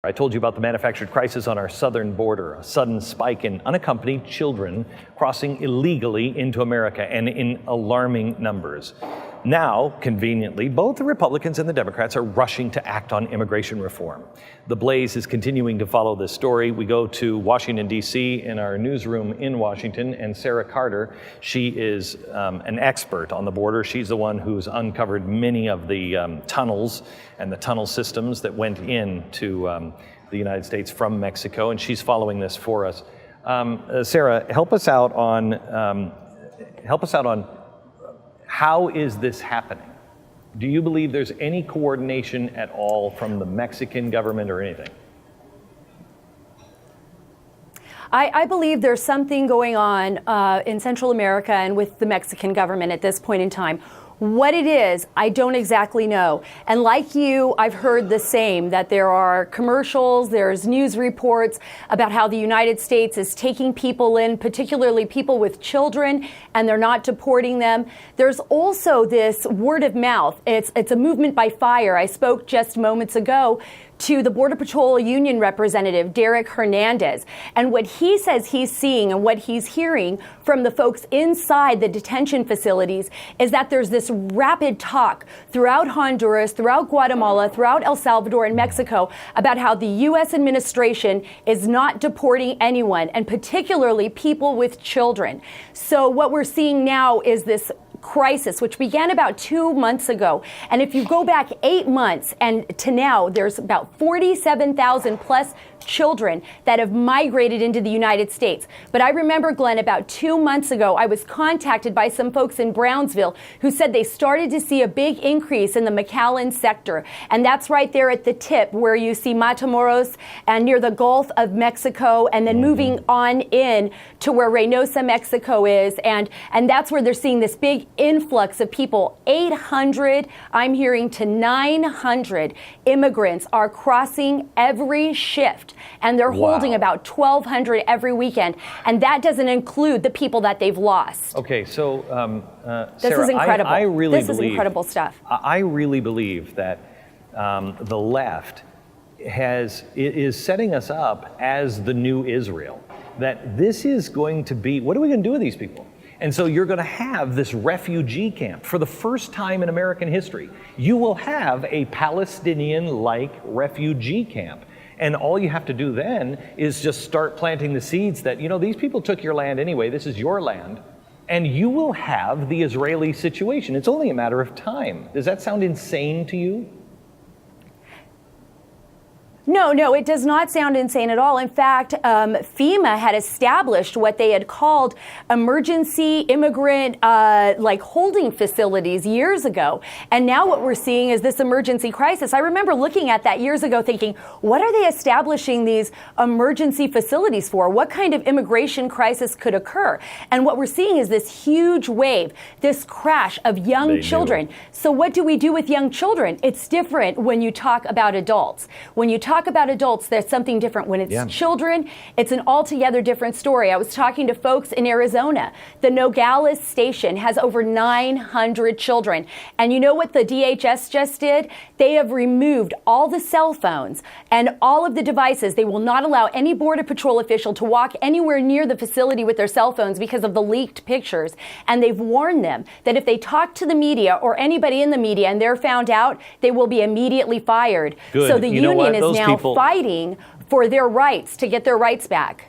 I told you about the manufactured crisis on our southern border, a sudden spike in unaccompanied children crossing illegally into America and in alarming numbers. Now, conveniently, both the Republicans and the Democrats are rushing to act on immigration reform. The Blaze is continuing to follow this story. We go to Washington, D.C. in our newsroom in Washington, and Sara Carter, she is an expert on the border. She's the one who's uncovered many of the tunnels and the tunnel systems that went into the United States from Mexico, and she's following this for us. Sara, help us out on how is this happening? Do you believe there's any coordination at all from the Mexican government or anything? I believe there's something going on in Central America and with the Mexican government at this point in time. What it is, I don't exactly know. And like you, I've heard the same, that there are commercials, there's news reports about how the United States is taking people in, particularly people with children, and they're not deporting them. There's also this word of mouth. It's a movement by fire. I spoke just moments ago to the Border Patrol Union representative, Derek Hernandez. And what he says he's seeing and what he's hearing from the folks inside the detention facilities is that there's this rapid talk throughout Honduras, throughout Guatemala, throughout El Salvador and Mexico about how the U.S. administration is not deporting anyone, and particularly people with children. So what we're seeing now is this crisis, which began about 2 months ago. And if you go back 8 months and to now, there's about 47,000 plus children that have migrated into the United States. But I remember, Glenn, about 2 months ago, I was contacted by some folks in Brownsville who said they started to see a big increase in the McAllen sector. And that's right there at the tip where you see Matamoros and near the Gulf of Mexico, and then moving on in to where Reynosa, Mexico is. And that's where they're seeing this big influx of people. 800, I'm hearing, to 900 immigrants are crossing every shift. And they're holding about 1,200 every weekend. And that doesn't include the people that they've lost. Okay, so this Sara, is incredible. I really this believe, is incredible stuff. I really believe that the left is setting us up as the new Israel. That this is going to be, what are we going to do with these people? And so you're going to have this refugee camp. For the first time in American history, you will have a Palestinian-like refugee camp. And all you have to do then is just start planting the seeds that, you know, these people took your land anyway, this is your land, and you will have the Israeli situation. It's only a matter of time. Does that sound insane to you? No, it does not sound insane at all. In fact, FEMA had established what they had called emergency immigrant holding facilities years ago. And now what we're seeing is this emergency crisis. I remember looking at that years ago thinking, what are they establishing these emergency facilities for? What kind of immigration crisis could occur? And what we're seeing is this huge wave, this crash of young children. So what do we do with young children? It's different when you talk about adults. When you talk about adults, there's something different. When it's children, it's an altogether different story. I was talking to folks in Arizona. The Nogales station has over 900 children. And you know what the DHS just did? They have removed all the cell phones and all of the devices. They will not allow any Border Patrol official to walk anywhere near the facility with their cell phones because of the leaked pictures. And they've warned them that if they talk to the media or anybody in the media and they're found out, they will be immediately fired. Good. So the union is now fighting for their rights, to get their rights back.